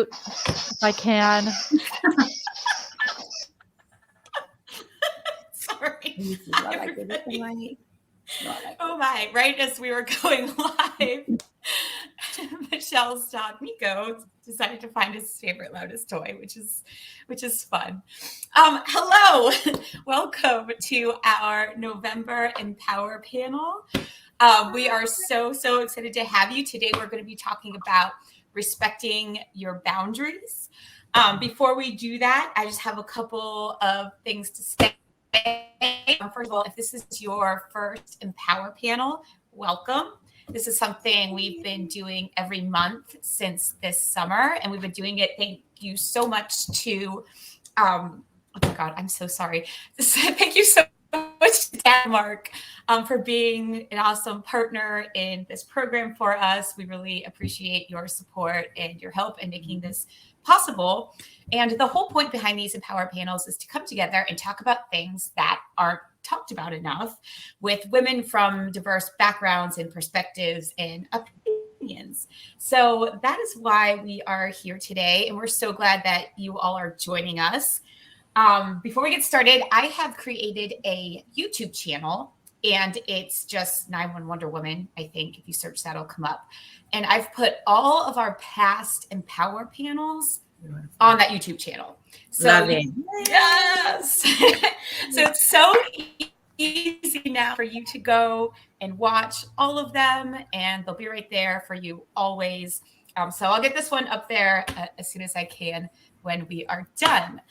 if I can. Sorry. Oh my, right as we were going live, Michelle's dog Nico decided to find his favorite loudest toy, which is fun. Hello, welcome to our November Empower panel. We are so excited to have you. Today we're going to be talking about respecting your boundaries. Before we do that, I just have a couple of things to say. First of all, if this is your first Empower panel, welcome. This is something we've been doing every month since this summer, and we've been doing it. Thank you so much to, oh my God, I'm so sorry. Thank you so much to Denmark for being an awesome partner in this program for us. We really appreciate your support and your help in making this possible. And the whole point behind these Empower panels is to come together and talk about things that aren't talked about enough with women from diverse backgrounds and perspectives and opinions. So that is why we are here today. And we're so glad that you all are joining us. Before we get started, I have created a YouTube channel, and it's just 911 Wonder Woman. I think if you search that, it'll come up. And I've put all of our past Empower panels on that YouTube channel. So, love it. Yes. So it's so easy now for you to go and watch all of them, and they'll be right there for you always. So I'll get this one up there as soon as I can when we are done.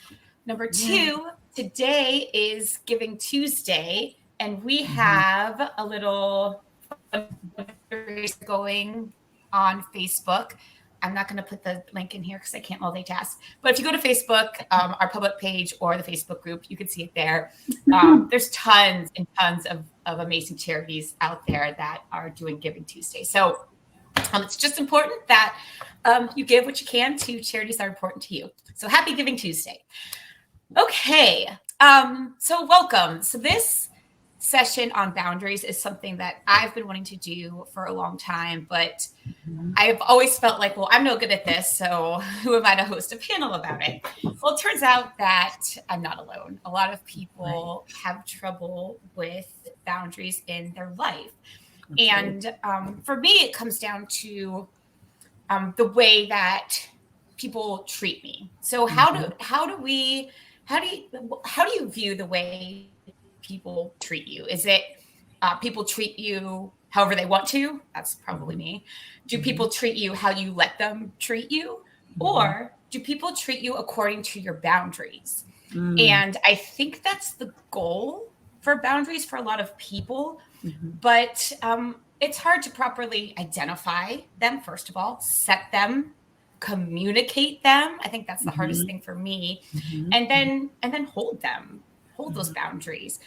Number two, today is Giving Tuesday, and we have a little going on Facebook. I'm not going to put the link in here because I can't multitask. But if you go to Facebook, our public page or the Facebook group, you can see it there. There's tons and tons of amazing charities out there that are doing Giving Tuesday. So it's just important that you give what you can to charities that are important to you. So happy Giving Tuesday. Okay, so welcome. So this session on boundaries is something that I've been wanting to do for a long time, but I've always felt like, well, I'm no good at this, so who am I to host a panel about it? Well, it turns out that I'm not alone. A lot of people have trouble with boundaries in their life. And for me, it comes down to the way that people treat me. So how do you view the way people treat you? Is it people treat you however they want to? That's probably me. Do people treat you how you let them treat you? Or do people treat you according to your boundaries? And I think that's the goal for boundaries for a lot of people. But it's hard to properly identify them, first of all, set them, communicate them. I think that's the hardest thing for me. And then hold those boundaries.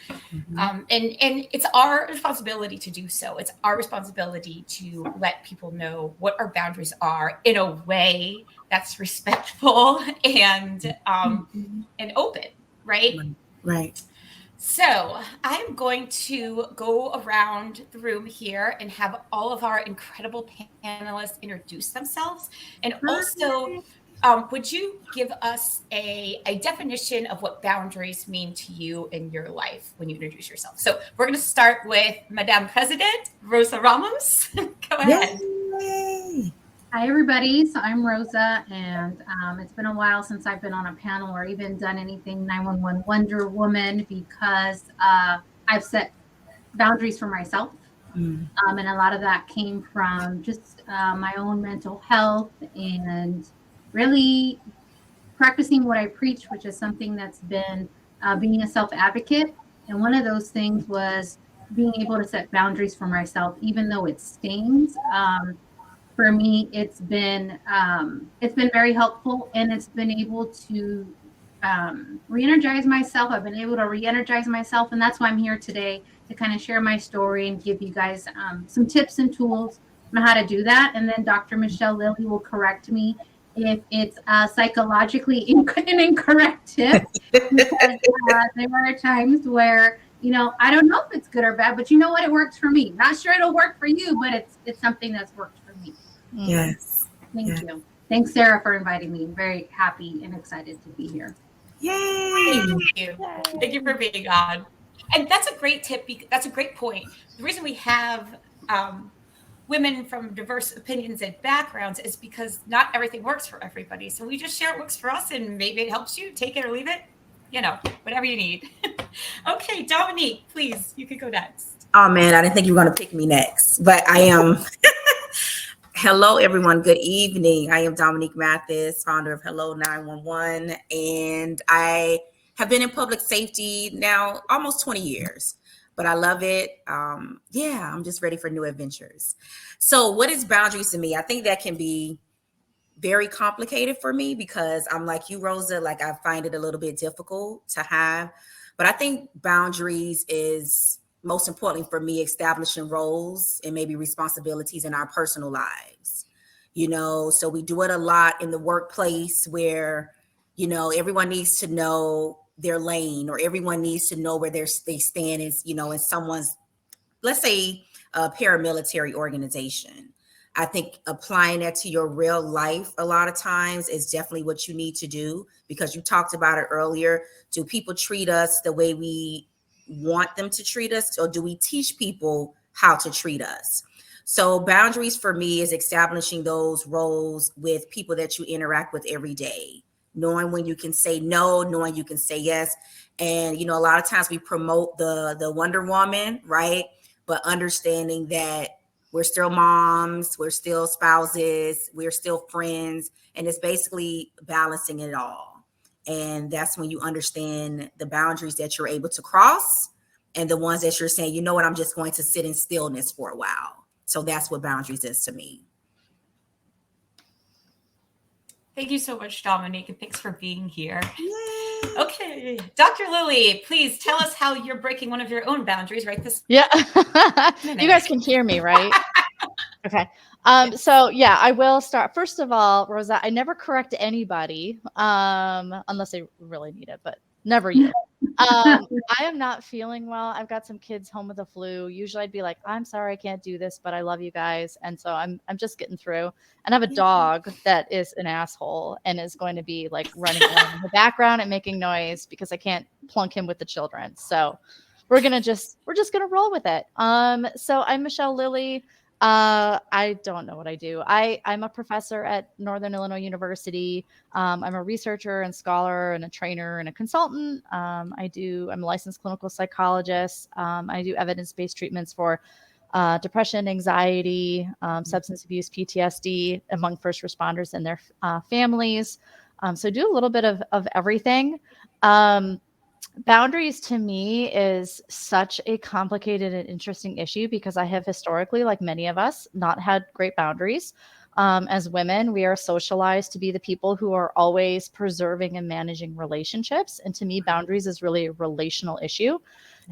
And it's our responsibility to do so. It's our responsibility to let people know what our boundaries are in a way that's respectful and open, right? Right. So I'm going to go around the room here and have all of our incredible panelists introduce themselves. And also, would you give us a definition of what boundaries mean to you in your life when you introduce yourself? So we're going to start with Madame President, Rosa Ramos. Go ahead. Yay. Hi, everybody. So I'm Rosa, and it's been a while since I've been on a panel or even done anything 911 Wonder Woman because I've set boundaries for myself. And a lot of that came from just my own mental health and really practicing what I preach, which is something that's been being a self-advocate. And one of those things was being able to set boundaries for myself, even though it stings. For me, it's been very helpful, and it's been able to re-energize myself. I've been able to re-energize myself, and that's why I'm here today to kind of share my story and give you guys some tips and tools on how to do that. And then Dr. Michelle Lilly will correct me if it's psychologically an incorrect tip, because there are times where, I don't know if it's good or bad, but you know what? It works for me. Not sure it'll work for you, but it's something that's worked for me. Yes. Thank you. Thanks, Sarah, for inviting me. I'm very happy and excited to be here. Yay! Thank you. Thank you for being on. And that's a great tip. That's a great point. The reason we have women from diverse opinions and backgrounds is because not everything works for everybody. So we just share what works for us, and maybe it helps you. Take it or leave it. Whatever you need. Okay, Dominique, please, you could go next. Oh man, I didn't think you were going to pick me next, but I am. Hello, everyone. Good evening. I am Dominique Mathis, founder of Hello 911, and I have been in public safety now almost 20 years, but I love it. I'm just ready for new adventures. So what is boundaries to me? I think that can be very complicated for me because I'm like you, Rosa, like I find it a little bit difficult to have, but I think boundaries is most importantly for me, establishing roles and maybe responsibilities in our personal lives, so we do it a lot in the workplace where, everyone needs to know their lane or everyone needs to know where they stand is, in someone's, let's say a paramilitary organization. I think applying that to your real life a lot of times is definitely what you need to do because you talked about it earlier. Do people treat us the way we want them to treat us, or do we teach people how to treat us? So boundaries for me is establishing those roles with people that you interact with every day, knowing when you can say no, knowing you can say yes. And, a lot of times we promote the Wonder Woman, right? But understanding that we're still moms, we're still spouses, we're still friends. And it's basically balancing it all. And that's when you understand the boundaries that you're able to cross and the ones that you're saying, you know what, I'm just going to sit in stillness for a while. So that's what boundaries is to me. Thank you so much, Dominique, and thanks for being here. Yay. Okay, Dr. Lilly, please tell us how you're breaking one of your own boundaries right this Yeah. You guys can hear me, right? Okay. So yeah, I will start. First of all, Rosa, I never correct anybody, unless they really need it, but never you. I am not feeling well. I've got some kids home with the flu. Usually I'd be like, I'm sorry, I can't do this, but I love you guys. And so I'm just getting through. And I have a dog that is an asshole and is going to be like running around in the background and making noise because I can't plunk him with the children. So we're just gonna roll with it. So I'm Michelle Lilly. I don't know what I do. I'm a professor at Northern Illinois University. I'm a researcher and scholar and a trainer and a consultant. I'm a licensed clinical psychologist. I do evidence-based treatments for depression, anxiety, substance abuse, PTSD among first responders and their families. So I do a little bit of everything. Boundaries to me is such a complicated and interesting issue because I have historically, like many of us, not had great boundaries. As women, we are socialized to be the people who are always preserving and managing relationships. And to me, boundaries is really a relational issue.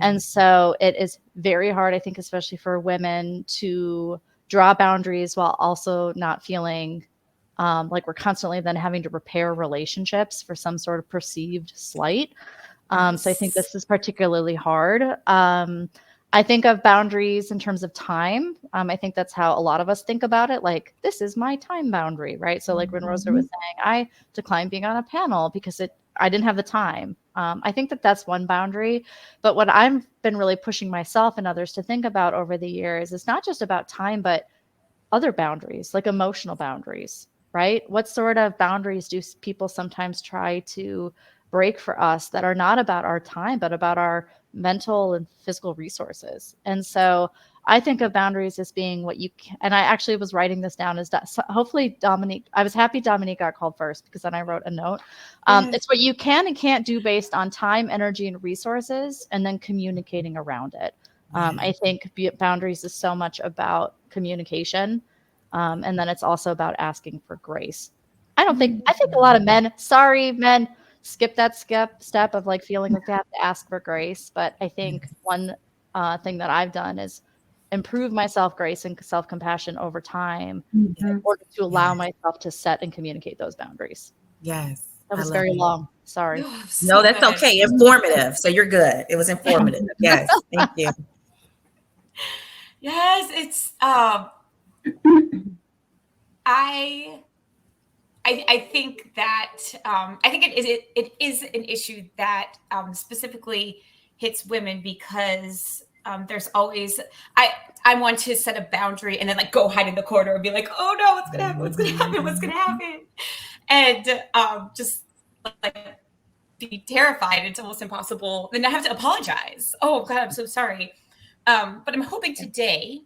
And so it is very hard, I think, especially for women to draw boundaries while also not feeling like we're constantly then having to repair relationships for some sort of perceived slight. So I think this is particularly hard. I think of boundaries in terms of time. I think that's how a lot of us think about it. Like, this is my time boundary, right? So like when Rosa was saying, I declined being on a panel because I didn't have the time. I think that's one boundary. But what I've been really pushing myself and others to think about over the years is not just about time, but other boundaries, like emotional boundaries, right? What sort of boundaries do people sometimes try to break for us that are not about our time, but about our mental and physical resources? And so I think of boundaries as being what you can, and I actually was writing this down as that. So hopefully Dominique, I was happy Dominique got called first because then I wrote a note. It's what you can and can't do based on time, energy, and resources, and then communicating around it. I think boundaries is so much about communication. And then it's also about asking for grace. I think a lot of men, sorry, men, skip that step of like feeling like they have to ask for grace. But I think one thing that I've done is improve my self-grace and self-compassion over time in order to allow myself to set and communicate those boundaries. Yes. That was very long. Sorry. No, that's okay. Informative. So you're good. It was informative. Yes. Thank you. Yes, it's I think that I think it is an issue that specifically hits women because there's always I want to set a boundary and then like go hide in the corner and be like, oh no, what's gonna happen? What's gonna happen? What's gonna happen? And just like be terrified. It's almost impossible. Then I have to apologize. Oh God, I'm so sorry. But I'm hoping today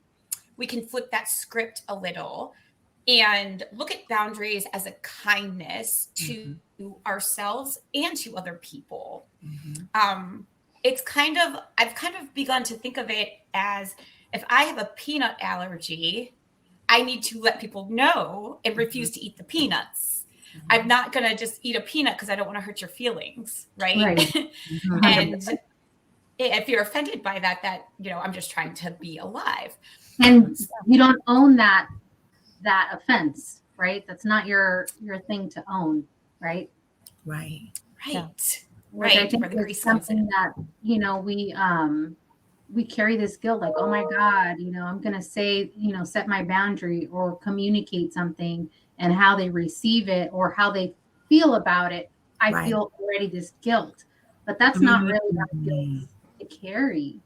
we can flip that script a little and look at boundaries as a kindness to ourselves and to other people. I've kind of begun to think of it as if I have a peanut allergy, I need to let people know and refuse to eat the peanuts. I'm not going to just eat a peanut because I don't want to hurt your feelings. Right. And if you're offended by that, I'm just trying to be alive. And you don't own that offense, right? That's not your thing to own, right? Right. Yeah. Right. I think it's something that, we carry this guilt, like, oh my God, I'm going to say, set my boundary or communicate something, and how they receive it or how they feel about it. I feel already this guilt, but that's not really that guilt to carry,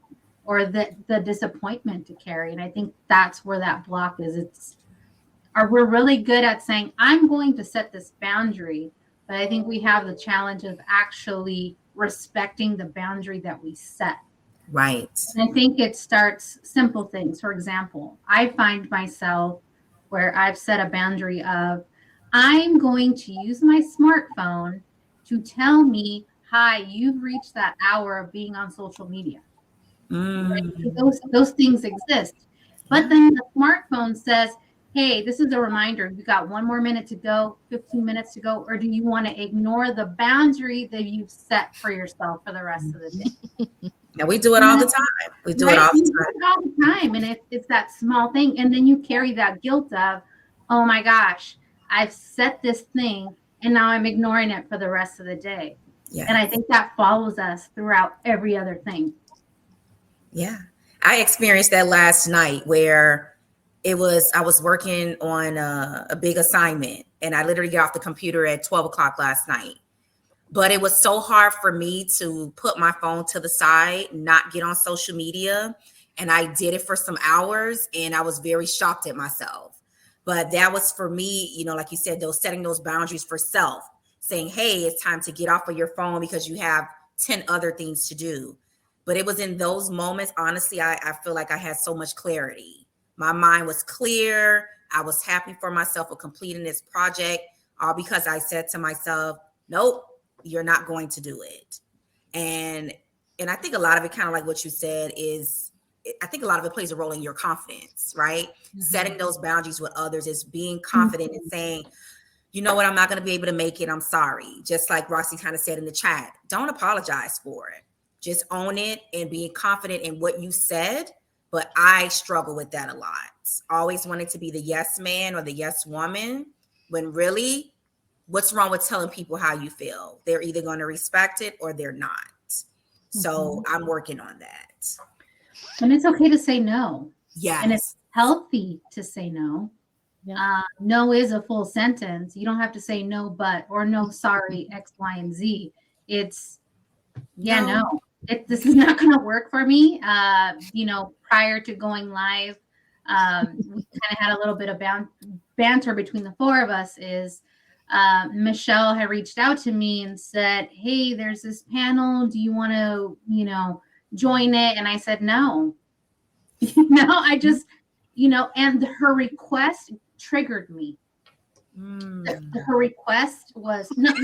or the disappointment to carry. And I think that's where that block is. We're really good at saying, I'm going to set this boundary, but I think we have the challenge of actually respecting the boundary that we set. Right. And I think it starts simple things. For example, I find myself where I've set a boundary of, I'm going to use my smartphone to tell me, hi, you've reached that hour of being on social media. Right? Those things exist. But then the smartphone says, hey, this is a reminder. You got 1 more minute to go, 15 minutes to go, or do you want to ignore the boundary that you've set for yourself for the rest of the day? Yeah, we do it all the time. We do it all the time. And it's that small thing. And then you carry that guilt of, oh my gosh, I've set this thing and now I'm ignoring it for the rest of the day. Yeah. And I think that follows us throughout every other thing. Yeah. I experienced that last night where I was working on a big assignment, and I literally got off the computer at 12 o'clock last night. But it was so hard for me to put my phone to the side, not get on social media. And I did it for some hours, and I was very shocked at myself. But that was for me, like you said, setting those boundaries for self, saying, hey, it's time to get off of your phone because you have 10 other things to do. But it was in those moments, honestly, I feel like I had so much clarity. My mind was clear. I was happy for myself for completing this project, all because I said to myself, nope, you're not going to do it. And I think a lot of it, kind of like what you said, is I think a lot of it plays a role in your confidence, right? Setting those boundaries with others is being confident and saying, you know what, I'm not going to be able to make it. I'm sorry. Just like Roxy kind of said in the chat, don't apologize for it. Just own it and being confident in what you said. But I struggle with that a lot. Always wanting to be the yes man or the yes woman, when really, what's wrong with telling people how you feel? They're either going to respect it or they're not. So I'm working on that. And it's okay to say no. Yes. And it's healthy to say no. Yeah. No is a full sentence. You don't have to say no, but, or no, sorry, X, Y, and Z. It's, no. This is not going to work for me. Prior to going live, we kind of had a little bit of banter between the four of us. Michelle had reached out to me and said, hey, there's this panel. Do you want to, join it? And I said, no. I just, and her request triggered me. Her request was not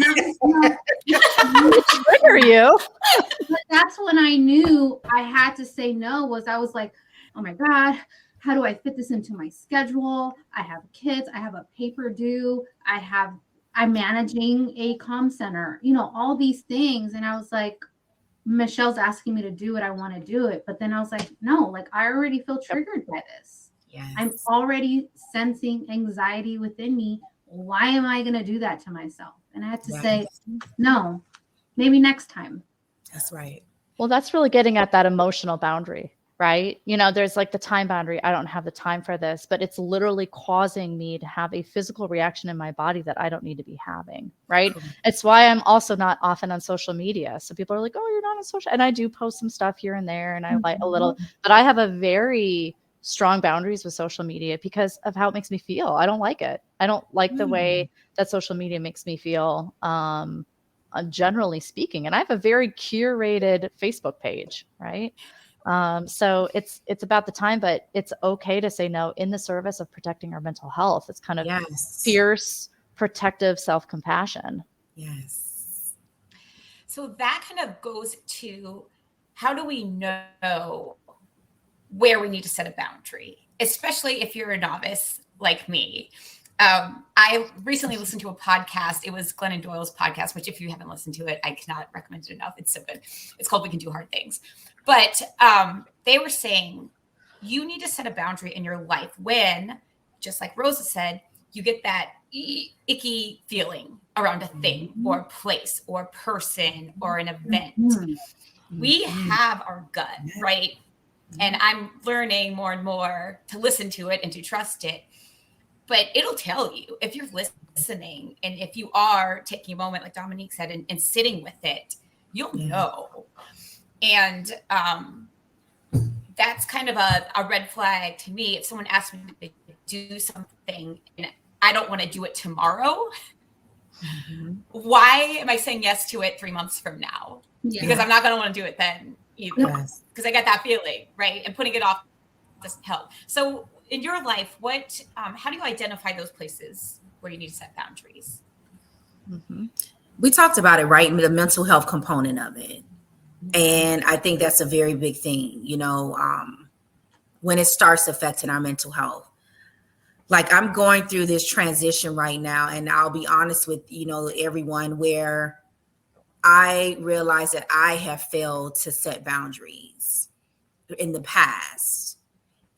trigger you. But that's when I knew I had to say no. I was like, oh my God, how do I fit this into my schedule? I have kids, I have a paper due, I'm managing a comm center, all these things. And I was like, Michelle's asking me to do it, I want to do it. But then I was like, no, like I already feel triggered by this. Yes. I'm already sensing anxiety within me. Why am I going to do that to myself? And I had to say, no, maybe next time. That's right. Well, that's really getting at that emotional boundary, right? You know, there's like the time boundary. I don't have the time for this, but it's literally causing me to have a physical reaction in my body that I don't need to be having, right? It's why I'm also not often on social media. So people are like, oh, you're not on social. And I do post some stuff here and there, and I like a little, but I have a very strong boundaries with social media because of how it makes me feel. I don't like it. I don't like the way that social media makes me feel, generally speaking. And I have a very curated Facebook page, right? So it's about the time, but it's okay to say no in the service of protecting our mental health. It's kind of fierce, protective self-compassion. Yes. So that kind of goes to, how do we know where we need to set a boundary, especially if you're a novice like me? I recently listened to a podcast. It was Glennon Doyle's podcast, which if you haven't listened to it, I cannot recommend it enough. It's so good. It's called We Can Do Hard Things. But they were saying you need to set a boundary in your life when, just like Rosa said, you get that icky feeling around a thing or a place or a person or an event. We have our gut, right? And I'm learning more and more to listen to it and to trust it. But it'll tell you if you're listening, and if you are taking a moment, like Dominique said, and sitting with it, you'll know. And that's kind of a red flag to me. If someone asks me to do something and I don't want to do it tomorrow, why am I saying yes to it 3 months from now? Because I'm not going to want to do it then either. Because I get that feeling, right? And putting it off doesn't help. So in your life, how do you identify those places where you need to set boundaries? We talked about it, right? The mental health component of it. And I think that's a very big thing, you know, when it starts affecting our mental health. Like, I'm going through this transition right now, and I'll be honest with, you know, everyone, where I realize that I have failed to set boundaries in the past.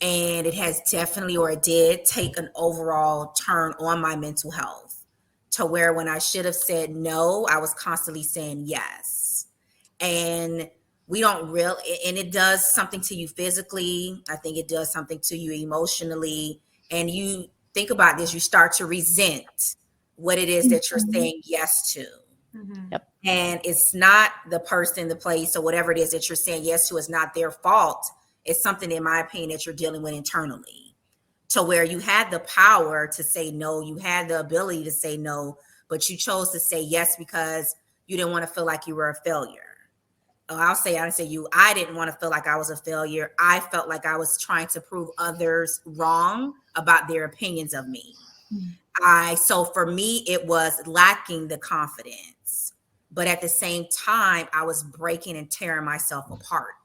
And it has definitely, or it did take an overall turn on my mental health, to where when I should have said no, I was constantly saying yes. And we don't and it does something to you physically. I think it does something to you emotionally. And you think about this, you start to resent what it is that you're saying yes to. And it's not the person, the place, or whatever it is that you're saying yes to, is not their fault. It's something, in my opinion, that you're dealing with internally, to where you had the power to say no, you had the ability to say no, but you chose to say yes because you didn't want to feel like you were a failure. I didn't want to feel like I was a failure. I felt like I was trying to prove others wrong about their opinions of me. So for me, it was lacking the confidence, but at the same time, I was breaking and tearing myself apart.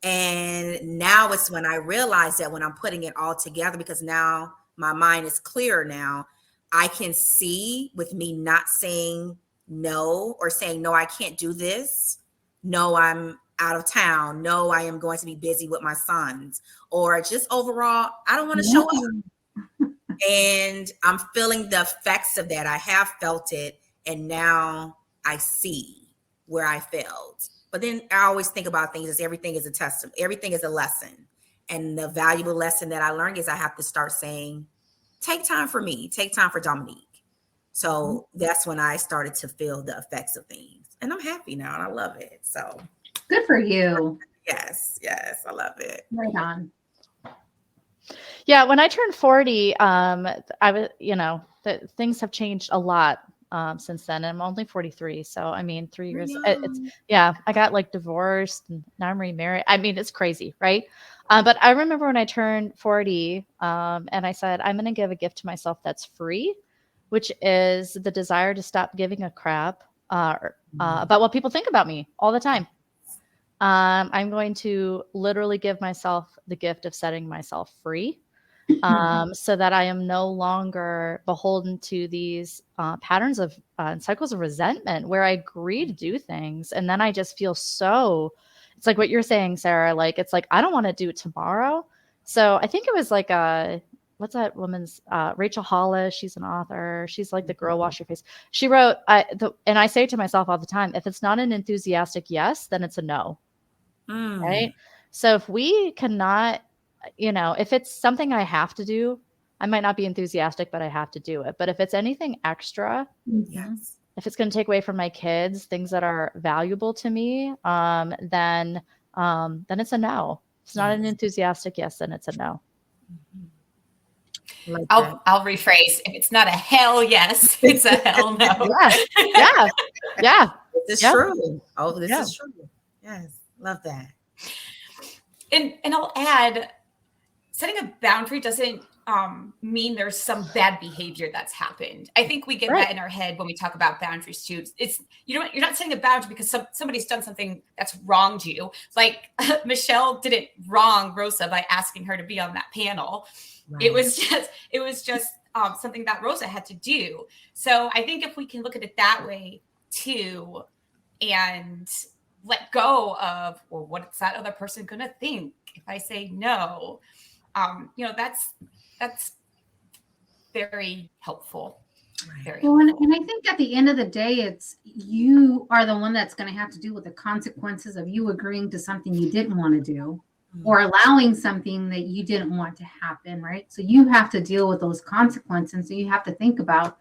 And now it's when I realize that, when I'm putting it all together, because now my mind is clearer now, I can see, with me not saying no, or saying, no, I can't do this. No, I'm out of town. No, I am going to be busy with my sons, or just overall, I don't want to show up. And I'm feeling the effects of that. I have felt it. And now I see where I failed. But then I always think about things as everything is a testament. Everything is a lesson. And the valuable lesson that I learned is I have to start saying, take time for me, take time for Dominique. So that's when I started to feel the effects of things. And I'm happy now, and I love it. So good for you. Yes, I love it. Right on. Yeah, when I turned 40, I was, things have changed a lot since then. And I'm only 43. So, I mean, 3 years, I got like divorced, and now I'm remarried. I mean, it's crazy, right? But I remember when I turned 40, and I said, I'm going to give a gift to myself that's free, which is the desire to stop giving a crap about what people think about me all the time. I'm going to literally give myself the gift of setting myself free, so that I am no longer beholden to these patterns of cycles of resentment, where I agree to do things and then I just feel it's like what you're saying, Sarah, like, it's like, I don't want to do it tomorrow. So I think it was like what's that woman's Rachel Hollis? She's an author. She's like the girl wash your face. She wrote, and I say to myself all the time, if it's not an enthusiastic yes, then it's a no. Right. So if we cannot, if it's something I have to do, I might not be enthusiastic, but I have to do it. But if it's anything extra, Yes. if it's going to take away from my kids, things that are valuable to me, then it's a no. It's not an enthusiastic yes, then it's a no. Like I'll rephrase. If it's not a hell yes, it's a hell no. Yeah. This is true. Oh, this Yeah. is true. Yes. Love that. And I'll add, setting a boundary doesn't mean there's some bad behavior that's happened. I think we get that in our head when we talk about boundaries too. It's you're not setting a boundary because somebody's done something that's wronged you. Like Michelle didn't wrong Rosa by asking her to be on that panel. Right. It was just something that Rosa had to do. So I think if we can look at it that way too, and let go of, well, what's that other person going to think if I say no? That's very helpful. Very well, helpful. And I think at the end of the day, it's you are the one that's going to have to deal with the consequences of you agreeing to something you didn't want to do or allowing something that you didn't want to happen, right? So you have to deal with those consequences. So you have to think about,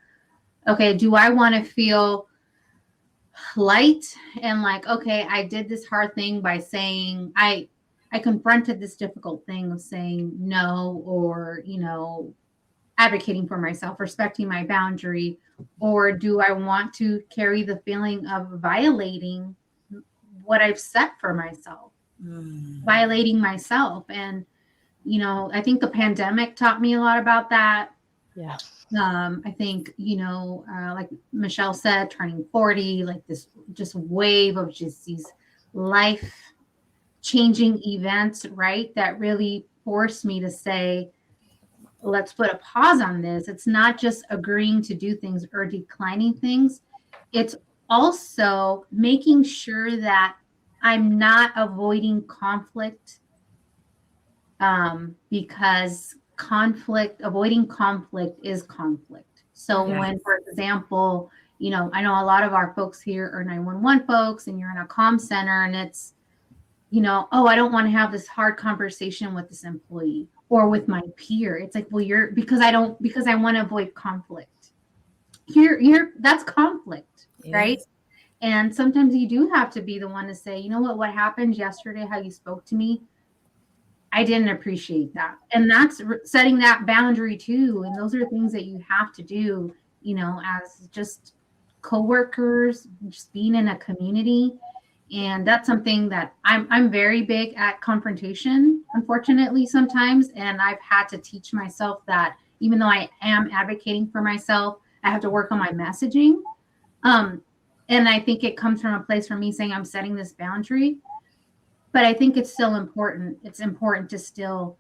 okay, do I want to feel light and like, okay, I did this hard thing by saying I confronted this difficult thing of saying no, or, advocating for myself, respecting my boundary, or do I want to carry the feeling of violating what I've set for myself, violating myself? And, I think the pandemic taught me a lot about that. Yeah. I think, like Michelle said, turning 40, like this just wave of just these life changing events, right? That really forced me to say, let's put a pause on this. It's not just agreeing to do things or declining things. It's also making sure that I'm not avoiding conflict, because avoiding conflict is conflict. So when, for example, I know a lot of our folks here are 911 folks, and you're in a comm center and it's, oh, I don't want to have this hard conversation with this employee or with my peer. It's like, well, because I want to avoid conflict. That's conflict, right? And sometimes you do have to be the one to say, you know what happened yesterday, how you spoke to me, I didn't appreciate that. And that's setting that boundary too. And those are things that you have to do, as just coworkers, just being in a community. And that's something that I'm very big at confrontation, unfortunately, sometimes. And I've had to teach myself that even though I am advocating for myself, I have to work on my messaging. And I think it comes from a place for me saying I'm setting this boundary. But I think it's still important. It's important to still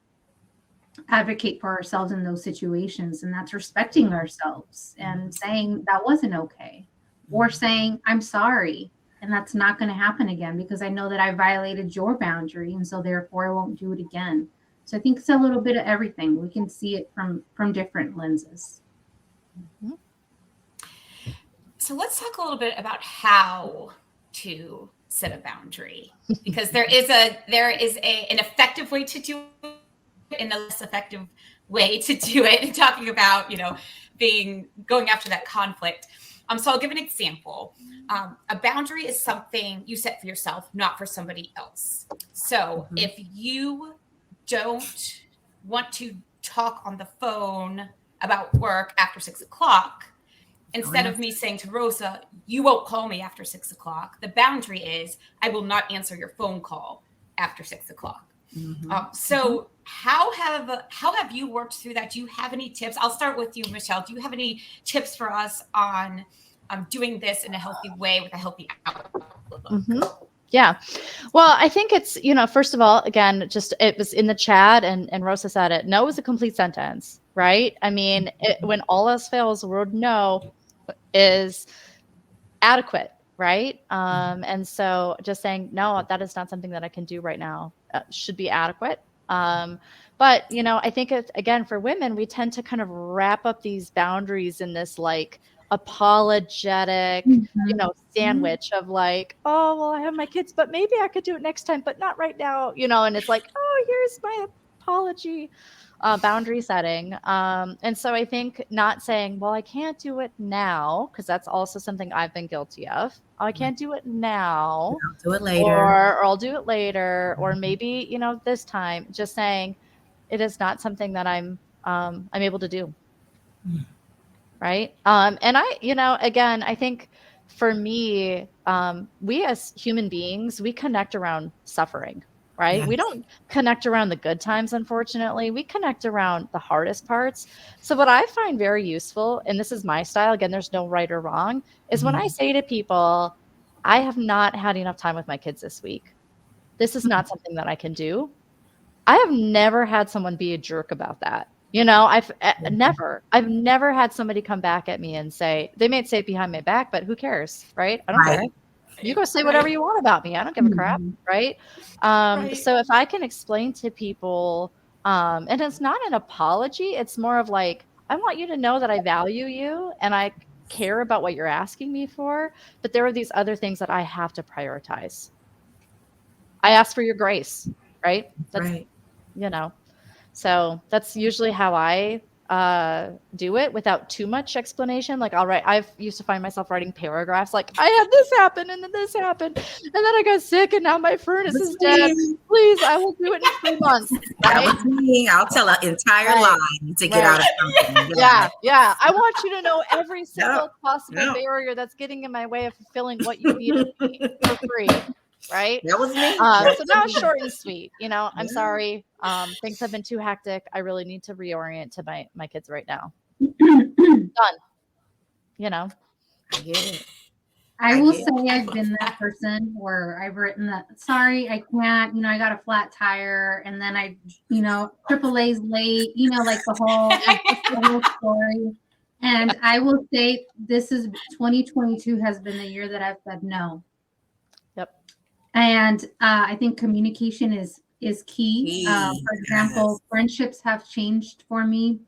advocate for ourselves in those situations. And that's respecting ourselves and saying that wasn't okay, or saying I'm sorry. And that's not going to happen again because I know that I violated your boundary. And so therefore I won't do it again. So I think it's a little bit of everything. We can see it from different lenses. Mm-hmm. So let's talk a little bit about how to set a boundary, because there is an effective way to do it and a less effective way to do it. And talking about, going after that conflict. So I'll give an example. A boundary is something you set for yourself, not for somebody else. So if you don't want to talk on the phone about work after 6 o'clock, instead of me saying to Rosa, you won't call me after 6 o'clock, the boundary is I will not answer your phone call after 6 o'clock. So how have you worked through that? Do you have any tips? I'll start with you, Michelle. Do you have any tips for us on doing this in a healthy way with a healthy outlook? Yeah. Well, I think it's, first of all, again, just it was in the chat and Rosa said it. No is a complete sentence, right? I mean, when all else fails, the word no is adequate, right? And so just saying, no, that is not something that I can do right now, should be adequate. But, you know, I think it's, again, for women, we tend to kind of wrap up these boundaries in this like apologetic, you know, sandwich of like, oh, well, I have my kids, but maybe I could do it next time, but not right now, you know, and it's like, oh, here's my apology. Boundary setting. And so I think not saying, well, I can't do it now, because that's also something I've been guilty of. Oh, I can't do it now. I'll do it later. Or I'll do it later. Or maybe, you know, this time, just saying it is not something that I'm able to do. Right. And I, you know, again, I think for me, we as human beings, we connect around suffering. Right. Yes. We don't connect around the good times, unfortunately. We connect around the hardest parts. So what I find very useful, and this is my style, again, there's no right or wrong, is when I say to people, I have not had enough time with my kids this week. This is not something that I can do. I have never had someone be a jerk about that. You know, I've never had somebody come back at me and say, they may say it behind my back, but who cares, right? I don't care. You go say whatever you want about me. I don't give a crap, right? So if I can explain to people, and it's not an apology, it's more of like, I want you to know that I value you and I care about what you're asking me for, but there are these other things that I have to prioritize. I ask for your grace, right? That's, you know, so that's usually how I do it without too much explanation. Like I've used to find myself writing paragraphs like, I had this happen and then this happened and then I got sick and now my furnace is dead. Please, I will do it in 3 months. Right? That was me. I'll tell an entire line to get out of something. Yeah. I want you to know every single possible barrier that's getting in my way of fulfilling what you need of me for free. Right. That was me. So now it's short and sweet. You know, I'm sorry. Things have been too hectic. I really need to reorient to my kids right now. Done. You know. I get it. I will say I've been that person where I've written that, sorry, I can't, you know, I got a flat tire and then I, you know, AAA's late, you know, like the whole story. And I will say 2022 has been the year that I've said no. And I think communication is key. For example, friendships have changed for me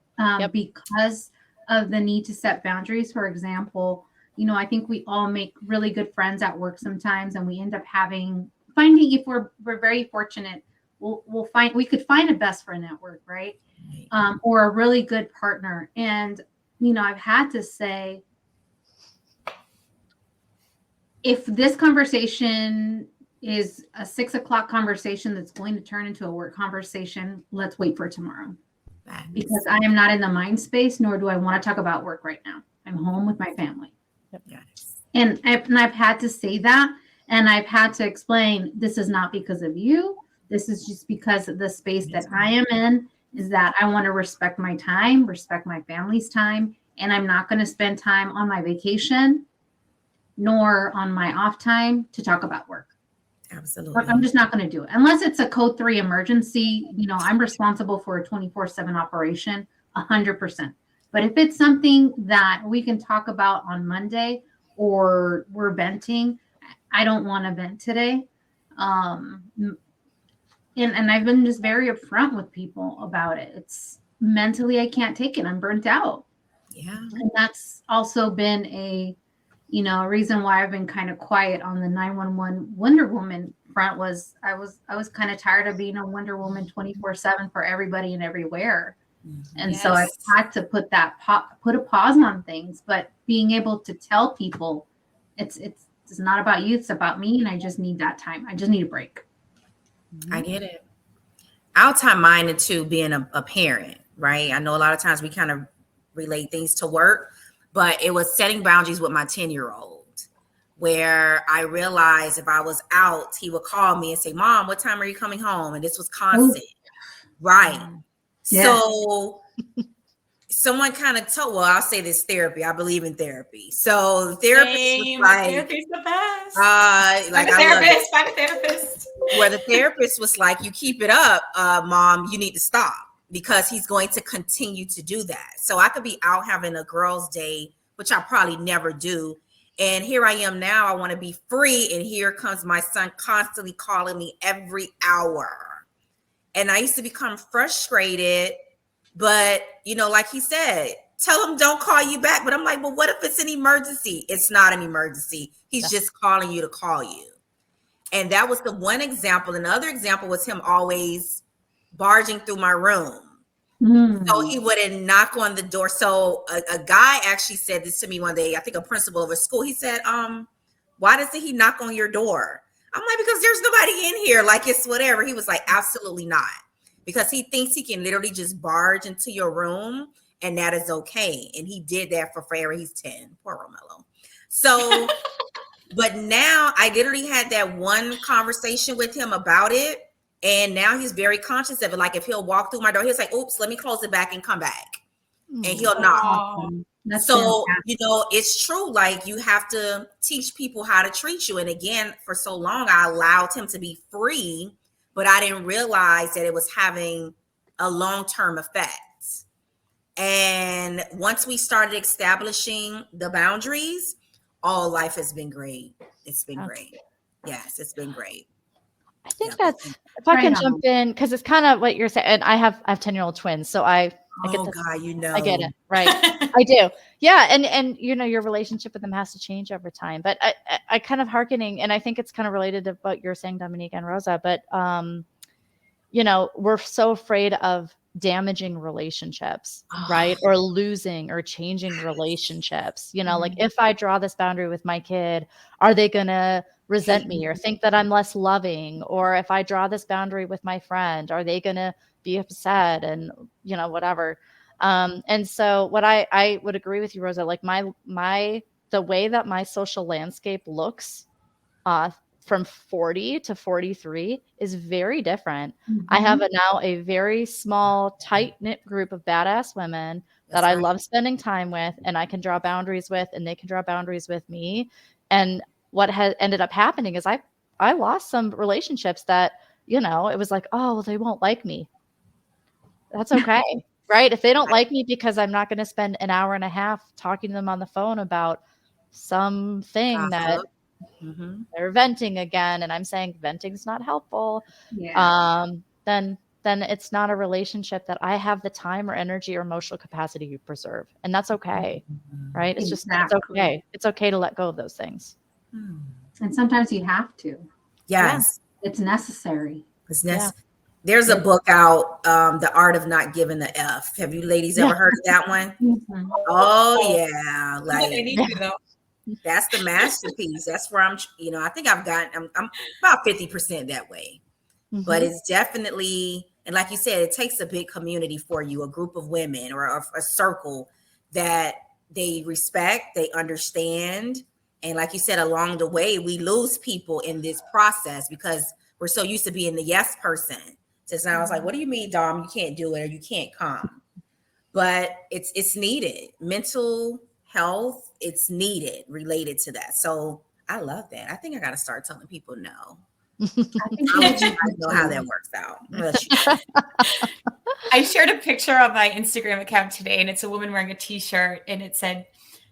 because of the need to set boundaries. For example, you know, I think we all make really good friends at work sometimes, and we end up finding if we're very fortunate, we could find a best friend at work, right? Or a really good partner. And you know, I've had to say, if this conversation is a 6 o'clock conversation that's going to turn into a work conversation, let's wait for tomorrow. Because I am not in the mind space, nor do I want to talk about work right now. I'm home with my family. And I've had to say that, and I've had to explain, this is not because of you. This is just because of the space that I am in, is that I want to respect my time, respect my family's time, and I'm not going to spend time on my vacation nor on my off time to talk about work. Absolutely. I'm just not going to do it unless it's a code 3 emergency. You know, I'm responsible for a 24/7 operation, 100%. But if it's something that we can talk about on Monday, or we're venting, I don't want to vent today. And I've been just very upfront with people about it. It's mentally, I can't take it. I'm burnt out. Yeah. And that's also been a reason why I've been kind of quiet on the 911 Wonder Woman front. Was I was kind of tired of being a Wonder Woman 24/7 for everybody and everywhere. And so I've had to put a pause on things, but being able to tell people it's not about you, it's about me. And I just need that time. I just need a break. I get it. I'll tie mine into being a parent, right? I know a lot of times we kind of relate things to work, but it was setting boundaries with my 10-year-old, where I realized if I was out, he would call me and say, Mom, what time are you coming home? And this was constant. Right. Yeah. So someone kind of I'll say this, therapy. I believe in therapy. So the therapist was like, therapy's the best. Find a therapist. Where the therapist was like, you keep it up, Mom, you need to stop, because he's going to continue to do that. So I could be out having a girls' day, which I probably never do. And here I am now, I want to be free. And here comes my son constantly calling me every hour. And I used to become frustrated, but like he said, tell him don't call you back. But I'm like, well, what if it's an emergency? It's not an emergency. He's just calling you to call you. And that was the one example. Another example was him always barging through my room. So he wouldn't knock on the door. So a guy actually said this to me one day, I think a principal of a school. He said, why doesn't he knock on your door? I'm like, because there's nobody in here. Like, it's whatever. He was like, absolutely not. Because he thinks he can literally just barge into your room and that is okay. And he did that for forever. He's 10. Poor Romello. So, but now I literally had that one conversation with him about it. And now he's very conscious of it. Like if he'll walk through my door, he's like, oops, let me close it back and come back. And he'll knock. So, it's true. Like you have to teach people how to treat you. And again, for so long, I allowed him to be free, but I didn't realize that it was having a long-term effect. And once we started establishing the boundaries, all life has been great. It's been great. Yes, it's been great. I think that's, if I can jump in, because it's kind of what you're saying. And I have 10-year-old twins, so I get this. God, I get it. Right. I do. Yeah. And your relationship with them has to change over time. But I kind of hearkening, and I think it's kind of related to what you're saying, Dominique and Rosa, but, we're so afraid of damaging relationships, right? Or losing or changing relationships. Like if I draw this boundary with my kid, are they going to resent me or think that I'm less loving? Or if I draw this boundary with my friend, are they going to be upset and, whatever. And so what I would agree with you, Rosa, like the way that my social landscape looks, from 40 to 43 is very different. I have now a very small, tight-knit group of badass women that I love spending time with, and I can draw boundaries with, and they can draw boundaries with me. And what has ended up happening is I lost some relationships that, it was like, oh, well, they won't like me. That's okay. Right? If they don't like me because I'm not going to spend an hour and a half talking to them on the phone about something that they're venting again, and I'm saying venting's not helpful, then it's not a relationship that I have the time or energy or emotional capacity to preserve. And that's okay. Right? It's just, it's okay. It's okay to let go of those things. And sometimes you have to. Yes. Yeah. It's necessary. There's a book out, The Art of Not Giving the F. Have you ladies ever heard of that one? Oh yeah. Like I need to know. That's the masterpiece. That's where I think I'm about 50% that way. But it's definitely, and like you said, it takes a big community for you, a group of women or a circle that they respect, they understand. And like you said, along the way, we lose people in this process because we're so used to being the yes person. So now it's like, what do you mean, Dom? You can't do it or you can't come. But it's needed. Mental health, it's needed related to that. So I love that. I think I got to start telling people no. I'll let you guys know how that works out. I shared a picture on my Instagram account today, and it's a woman wearing a t-shirt, and it said,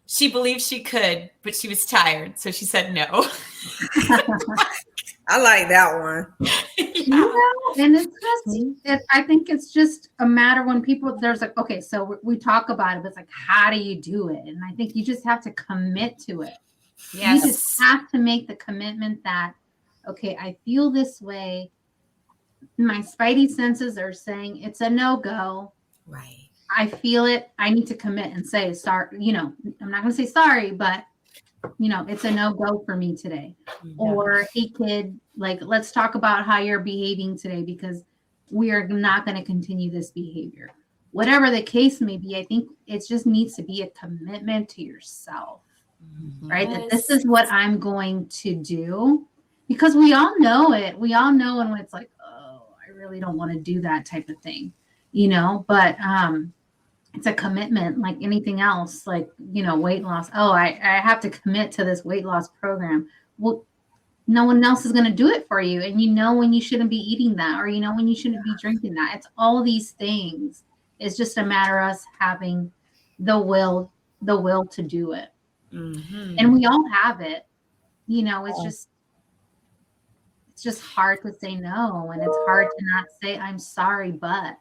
she believed she could, but she was tired, so she said no. I like that one. And it's just, I think it's just a matter when people, there's like, okay, so we talk about it, but it's like, how do you do it? And I think you just have to commit to it. Yes. You just have to make the commitment that, okay, I feel this way. My spidey senses are saying it's a no-go. Right. I feel it. I need to commit and say, sorry, I'm not going to say sorry, but it's a no-go for me today. Yeah. Or, hey kid, like, let's talk about how you're behaving today because we are not going to continue this behavior. Whatever the case may be, I think it just needs to be a commitment to yourself, right? That this is what I'm going to do, because we all know it. We all know when it's like, oh, I really don't want to do that type of thing, but it's a commitment like anything else, like, weight loss. Oh, I have to commit to this weight loss program. Well, no one else is going to do it for you. And when you shouldn't be eating that, or when you shouldn't be drinking that. It's all these things. It's just a matter of us having the will to do it. And we all have it. It's it's just hard to say no, and it's hard to not say I'm sorry, but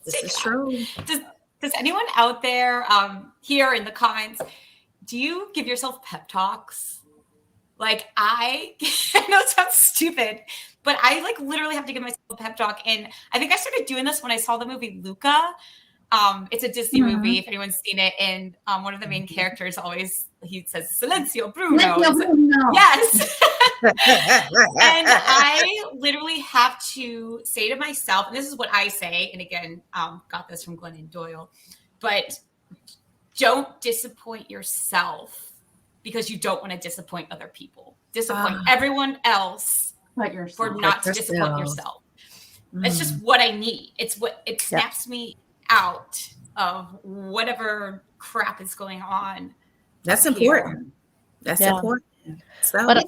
This is true. Does anyone out there here in the comments, do you give yourself pep talks? Like I know it sounds stupid, but I like literally have to give myself a pep talk. And I think I started doing this when I saw the movie Luca. It's a Disney movie, if anyone's seen it. And one of the main characters he says, Silencio, Bruno. Silencio, Bruno. Yes. And I literally have to say to myself, and this is what I say, and again, got this from Glennon Doyle, but don't disappoint yourself because you don't want to disappoint other people. Disappoint everyone else for not to disappoint yourself. That's just what I need. It snaps me out of whatever crap is going on. That's important. That's important. So. But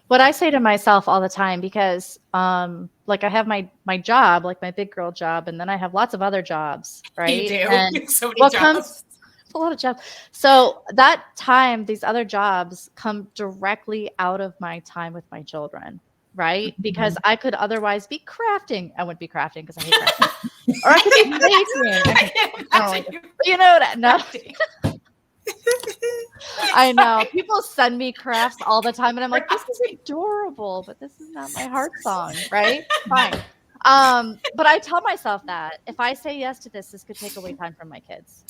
what I say to myself all the time, because like I have my job, like my big girl job, and then I have lots of other jobs, right? You do. And so many jobs. A lot of jobs. So that time, these other jobs come directly out of my time with my children, right? Mm-hmm. Because I could otherwise be crafting. I wouldn't be crafting because I hate crafting. Or I could be baking. You know what? No. I know. People send me crafts all the time, and I'm like, this is adorable, but this is not my heart song, right? Fine. But I tell myself that if I say yes to this could take away time from my kids.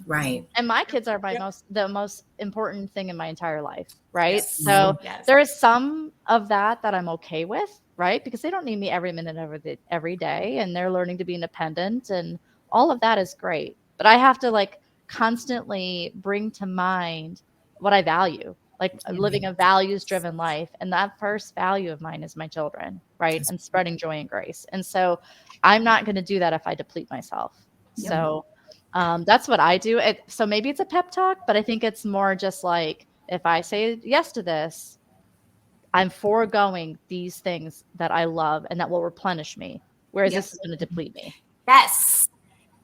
Right. And my kids are the most important thing in my entire life, right? Yes. So there is some of that I'm okay with, right? Because they don't need me every minute of every day, and they're learning to be independent, and all of that is great. But I have to like constantly bring to mind what I value, like living a values-driven life. And that first value of mine is my children, right? And spreading joy and grace. And so I'm not going to do that if I deplete myself. Yep. So that's what I do. So maybe it's a pep talk, but I think it's more just like, if I say yes to this, I'm foregoing these things that I love and that will replenish me. Whereas this is going to deplete me. Yes.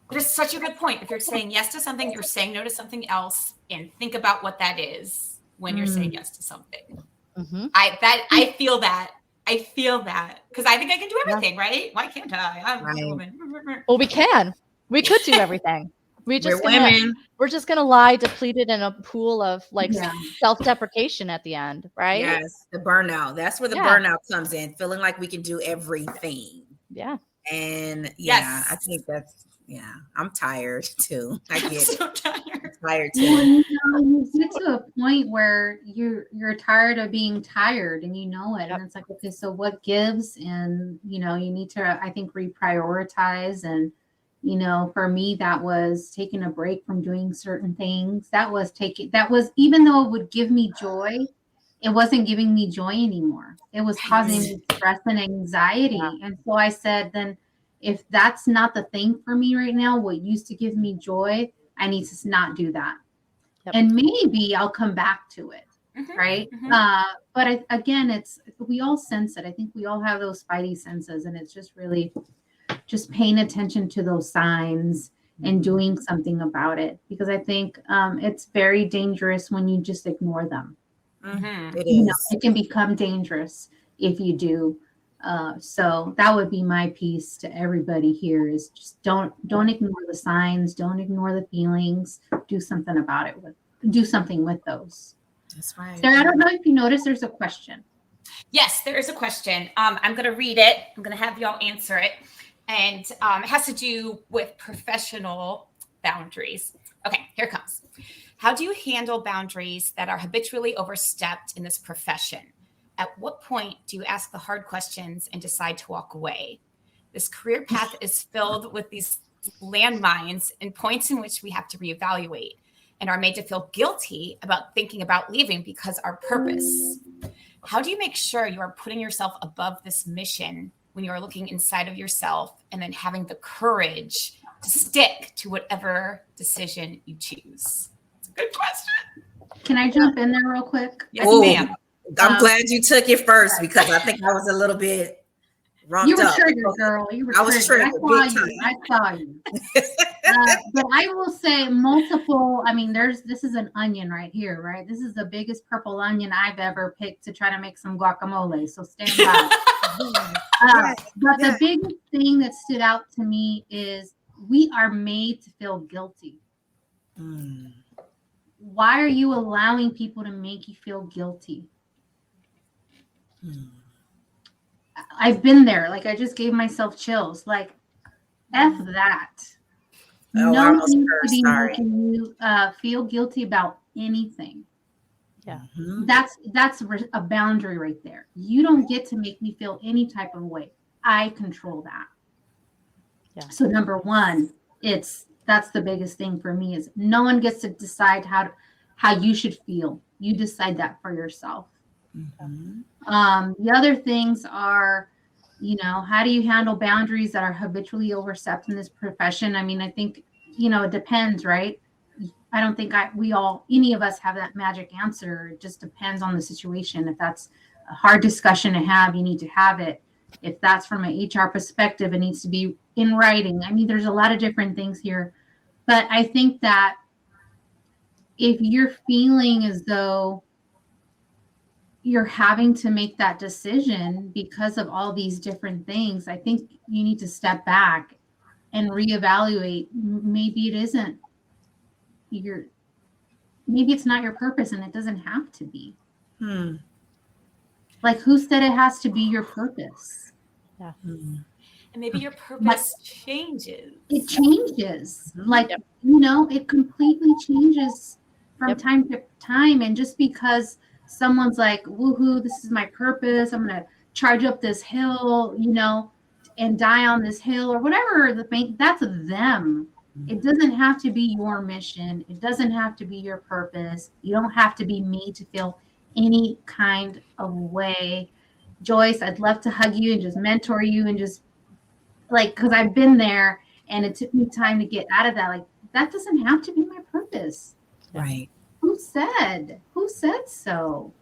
That is such a good point. If you're saying yes to something, you're saying no to something else, and think about what that is when you're saying yes to something. Mm-hmm. I feel that. I feel that because I think I can do everything, right? Why can't I? I'm a woman. Well, we can. We could do everything. We're just gonna lie depleted in a pool of like self-deprecation at the end, right? Yes, the burnout. That's where the burnout comes in, feeling like we can do everything. Yeah. And I think that's I'm tired too. I get so tired. I'm tired too. You get to a point where you're tired of being tired, and you know it. And it's like, okay, so what gives? And you need to, I think, reprioritize. And for me, that was taking a break from doing certain things. That was even though it would give me joy, it wasn't giving me joy anymore. It was causing me stress and anxiety. Yeah. And so I said, then if that's not the thing for me right now, what used to give me joy, I need to not do that. Yep. And maybe I'll come back to it. Mm-hmm. Right. Mm-hmm. But again, we all sense it. I think we all have those spidey senses, and it's just really just paying attention to those signs and doing something about it. Because I think it's very dangerous when you just ignore them. Mm-hmm. It is. It can become dangerous if you do. So that would be my piece to everybody here is just don't ignore the signs, don't ignore the feelings, do something about it do something with those. That's right. Sarah, I don't know if you noticed there's a question. Yes, there is a question. I'm going to read it. I'm going to have y'all answer it. And it has to do with professional boundaries. Okay, here it comes. How do you handle boundaries that are habitually overstepped in this profession? At what point do you ask the hard questions and decide to walk away? This career path is filled with these landmines and points in which we have to reevaluate and are made to feel guilty about thinking about leaving because our purpose. How do you make sure you are putting yourself above this mission when you are looking inside of yourself and then having the courage to stick to whatever decision you choose? It's a good question. Can I jump in there real quick? Yes, ma'am. I'm glad you took it first because I think I was a little bit wrong. You were triggered, girl. You were triggered. I saw you. But I will say multiple. I mean, this is an onion right here, right? This is the biggest purple onion I've ever picked to try to make some guacamole. So stand by. But the biggest thing that stood out to me is we are made to feel guilty. Why are you allowing people to make you feel guilty? I've been there. Like, I just gave myself chills. Like, F that. No one needs to be making you feel guilty about anything. Yeah. That's a boundary right there. You don't get to make me feel any type of way. I control that. Yeah. So number one, that's the biggest thing for me is no one gets to decide how you should feel. You decide that for yourself. The other things are, how do you handle boundaries that are habitually overstepped in this profession? I mean, I think, it depends, right? I don't think any of us have that magic answer. It just depends on the situation. If that's a hard discussion to have, you need to have it. If that's from an HR perspective, it needs to be in writing. I mean, there's a lot of different things here. But I think that if you're feeling as though you're having to make that decision because of all these different things, I think you need to step back and reevaluate. Maybe it isn't maybe it's not your purpose, and it doesn't have to be. Like, who said it has to be your purpose? Yeah. And maybe your purpose changes. It changes. Like, it completely changes from time to time. And just because someone's like, woohoo, this is my purpose, I'm going to charge up this hill, and die on this hill or whatever the thing, that's them. It doesn't have to be your mission. It doesn't have to be your purpose. You don't have to be made to feel any kind of way. Joyce, I'd love to hug you and just mentor you and just because I've been there and it took me time to get out of that. Like, that doesn't have to be my purpose. Right. Who said so?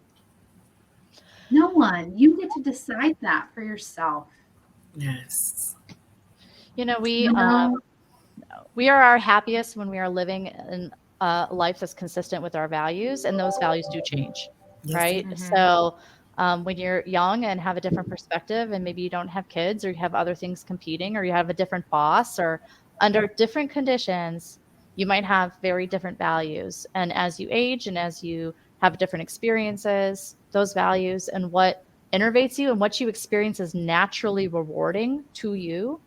No one. You get to decide that for yourself. Yes. We are our happiest when we are living in a life that's consistent with our values, and those values do change, right? So when you're young and have a different perspective, and maybe you don't have kids or you have other things competing, or you have a different boss, or under different conditions, you might have very different values. And as you age and as you have different experiences, those values and what innervates you and what you experience as naturally rewarding to you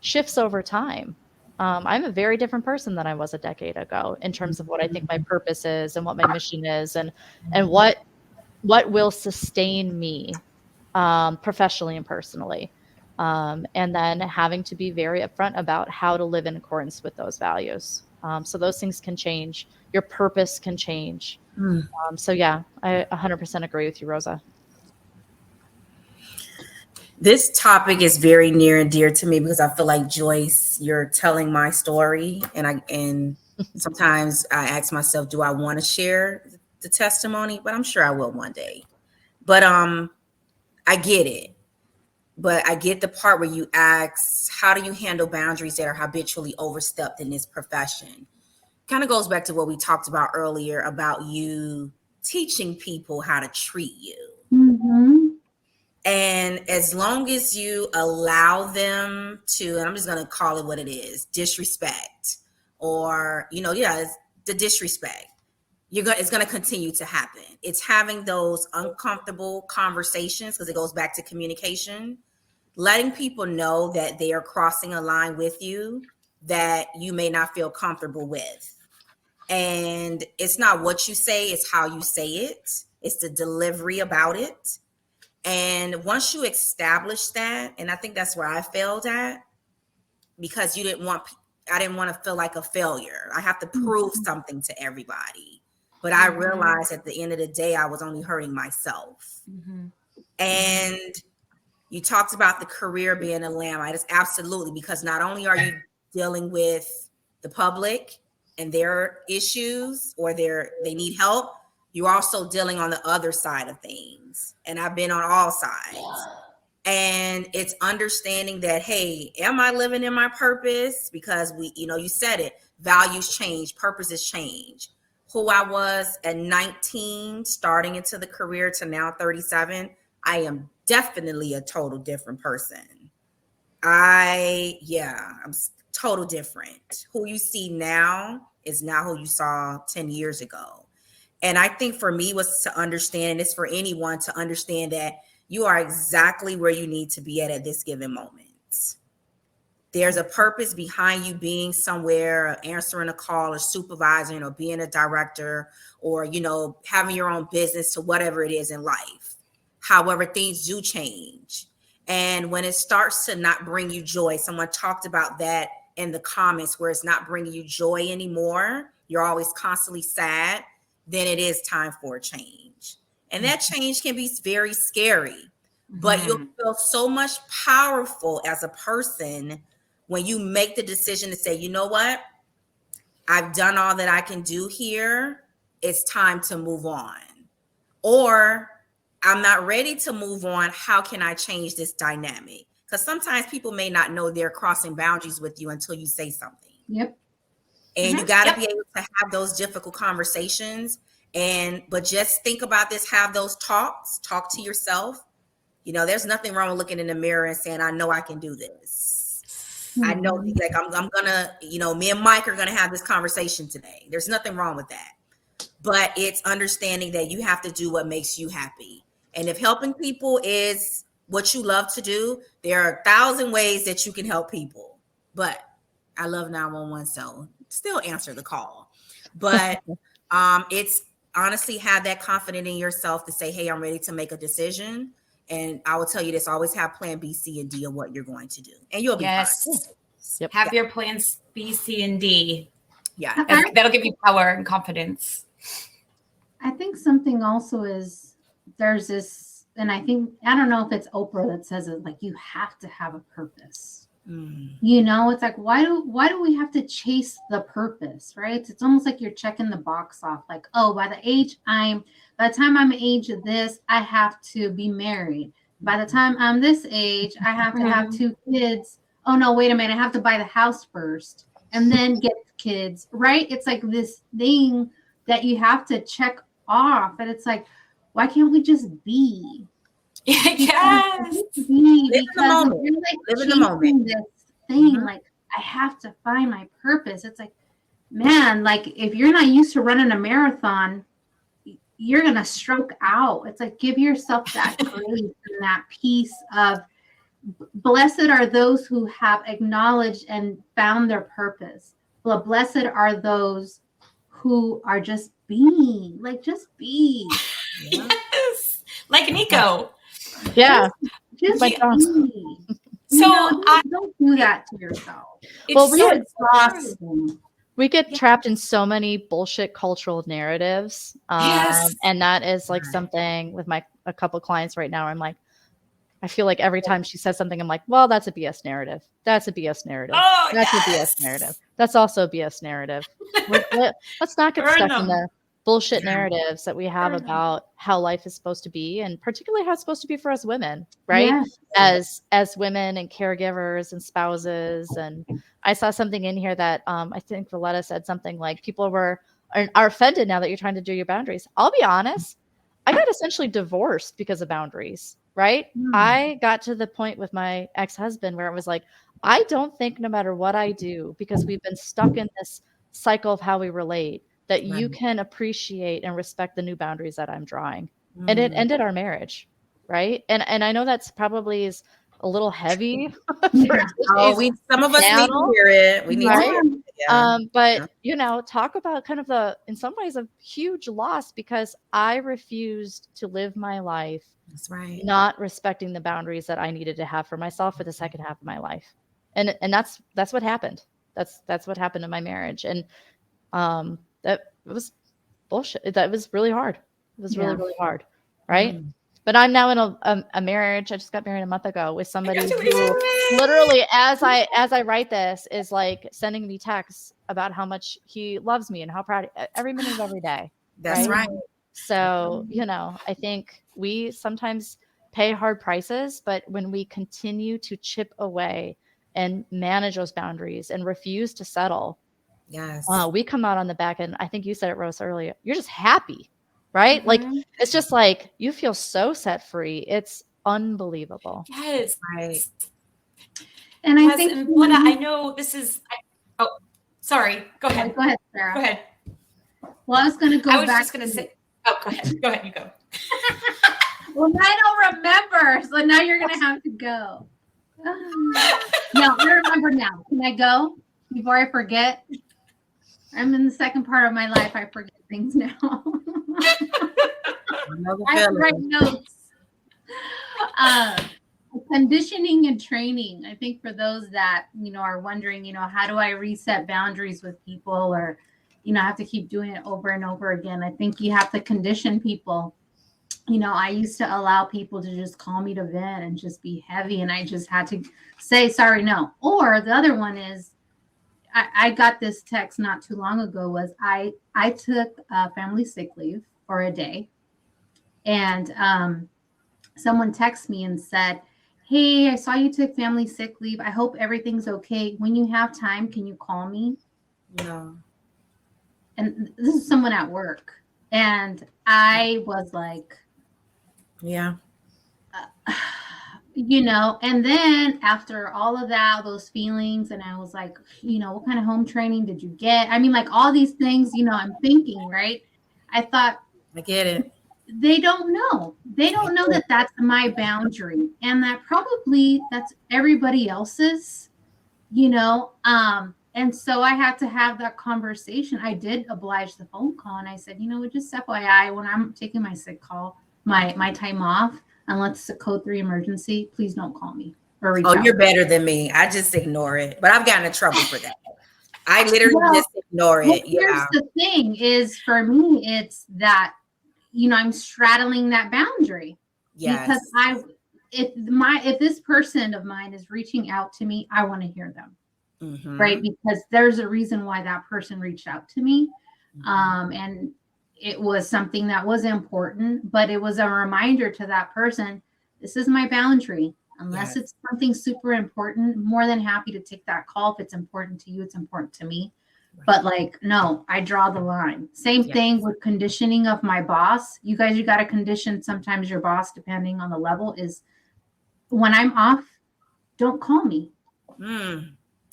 shifts over time. I'm a very different person than I was a decade ago in terms of what I think my purpose is and what my mission is and what will sustain me professionally and personally. And then having to be very upfront about how to live in accordance with those values. So those things can change. Your purpose can change. So yeah, I 100% agree with you, Rosa. This topic is very near and dear to me because I feel like, Joyce, you're telling my story, and sometimes I ask myself, do I want to share the testimony? But I'm sure I will one day. But I get it. But I get the part where you ask, how do you handle boundaries that are habitually overstepped in this profession? Kind of goes back to what we talked about earlier about you teaching people how to treat you. And as long as you allow them to, and I'm just going to call it what it is, disrespect, or, it's the disrespect, it's going to continue to happen. It's having those uncomfortable conversations, because it goes back to communication, letting people know that they are crossing a line with you that you may not feel comfortable with. And it's not what you say, it's how you say it. It's the delivery about it. And once you establish that, and I think that's where I failed at, because I didn't want to feel like a failure. I have to prove something to everybody. But I realized at the end of the day, I was only hurting myself. And you talked about the career being a lamb. Just absolutely, because not only are you dealing with the public and their issues or they need help, you're also dealing on the other side of things. And I've been on all sides. And it's understanding that, hey, am I living in my purpose? Because you said it, values change, purposes change. Who I was at 19, starting into the career to now 37, I am definitely a total different person. I'm total different. Who you see now is not who you saw 10 years ago. And I think for me was to understand, and it's for anyone to understand, that you are exactly where you need to be at this given moment. There's a purpose behind you being somewhere, or answering a call, or supervising, or being a director, or, having your own business, to whatever it is in life. However, things do change. And when it starts to not bring you joy, someone talked about that in the comments, where it's not bringing you joy anymore, you're always constantly sad, then it is time for a change. And that change can be very scary, but you'll feel so much powerful as a person when you make the decision to say, you know what? I've done all that I can do here. It's time to move on. Or I'm not ready to move on. How can I change this dynamic? Because sometimes people may not know they're crossing boundaries with you until you say something. Yep. And you got to be able to have those difficult conversations. But just think about this, have those talks, talk to yourself. There's nothing wrong with looking in the mirror and saying, I know I can do this. I know, like, I'm gonna, me and Mike are gonna have this conversation today. There's nothing wrong with that. But it's understanding that you have to do what makes you happy. And if helping people is what you love to do, there are 1,000 ways that you can help people. But I love 911, so still answer the call. But it's honestly, have that confidence in yourself to say, hey, I'm ready to make a decision. And I will tell you this, always have plan B, C, and D of what you're going to do. And you'll be fine. Yep. Have your plans B, C, and D. Yeah. That'll give you power and confidence. I think something also is, there's this, and I don't know if it's Oprah that says it, like, you have to have a purpose. It's like, why do we have to chase the purpose, right? It's almost like you're checking the box off, like, oh, by the time I'm age of this, I have to be married. By the time I'm this age, I have to have 2 kids. Oh no, wait a minute, I have to buy the house first and then get kids, right? It's like this thing that you have to check off, and it's like, why can't we just be? Yes. Live in the moment. This thing, like, I have to find my purpose. It's like, man, like, if you're not used to running a marathon, you're gonna stroke out. It's like, give yourself that grace and that peace of, blessed are those who have acknowledged and found their purpose. But blessed are those who are just being, like, just be. Yes. Like Nico. Yeah. Just like be. So don't do that to yourself. Well, we get trapped in so many bullshit cultural narratives. And that is like something with a couple clients right now. I'm like, I feel like every time she says something, I'm like, well, that's a BS narrative. That's a BS narrative. Oh, that's a BS narrative. That's also a BS narrative. Let's not get stuck in the bullshit narratives that we have about how life is supposed to be, and particularly how it's supposed to be for us women, right? Yes. As women and caregivers and spouses. And I saw something in here that I think Valletta said something like, people are offended now that you're trying to do your boundaries. I'll be honest, I got essentially divorced because of boundaries, right? I got to the point with my ex-husband where it was like, I don't think no matter what I do, because we've been stuck in this cycle of how we relate, that you can appreciate and respect the new boundaries that I'm drawing. And it ended our marriage, right? And I know that's probably is a little heavy. Some of us need to hear it. We need to hear it. But talk about kind of in some ways, a huge loss, because I refused to live my life not respecting the boundaries that I needed to have for myself for the second half of my life. And that's what happened. That's what happened in my marriage. And that was bullshit. That was really hard. It was really, really hard. Right. But I'm now in a marriage. I just got married a month ago with somebody who literally, as I write this, is like sending me texts about how much he loves me and how proud every minute of every day. That's right. So, I think we sometimes pay hard prices, but when we continue to chip away and manage those boundaries and refuse to settle, Yes. we come out on the back end. I think you said it, Rosa, earlier. You're just happy, right? Like, it's just like you feel so set free. It's unbelievable. Yes. Right. And I think, and Linda, I know this is, oh, sorry. Go ahead. Go ahead, Sarah. Go ahead. Well, I was going to go back. I was just going to say, oh, go ahead. Go ahead. You go. Well, I don't remember. So now you're going to have to go. No, I remember now. Can I go before I forget? I'm in the second part of my life. I forget things now. I have to write notes. Conditioning and training. I think for those that, are wondering, how do I reset boundaries with people, or, I have to keep doing it over and over again. I think you have to condition people. I used to allow people to just call me to vent and just be heavy, and I just had to say, sorry, no. Or the other one is, I got this text not too long ago, was I took family sick leave for a day, and someone texted me and said, hey, I saw you took family sick leave. I hope everything's okay. When you have time, can you call me? No. And this is someone at work. And I was like, yeah. And then after all of that, those feelings, and I was like, what kind of home training did you get? I mean, like all these things, I'm thinking, right? I thought, I get it. They don't know. They don't know that that's my boundary, and that probably that's everybody else's, and so I had to have that conversation. I did oblige the phone call, and I said, just FYI, when I'm taking my sick call, my time off, unless it's a code 3 emergency, please don't call me or reach out. You're better than me. I just ignore it, but I've gotten in trouble for that. I literally just ignore it. Here's the thing is, for me, it's that, I'm straddling that boundary. Yes. Because if this person of mine is reaching out to me, I want to hear them. Mm-hmm. Right? Because there's a reason why that person reached out to me. Mm-hmm. And it was something that was important, but it was a reminder to that person, this is my boundary. Unless it's something super important, more than happy to take that call. If it's important to you, it's important to me. But no, I draw the line. Same thing with conditioning of my boss. You guys, you got to condition sometimes your boss, depending on the level, is when I'm off, don't call me.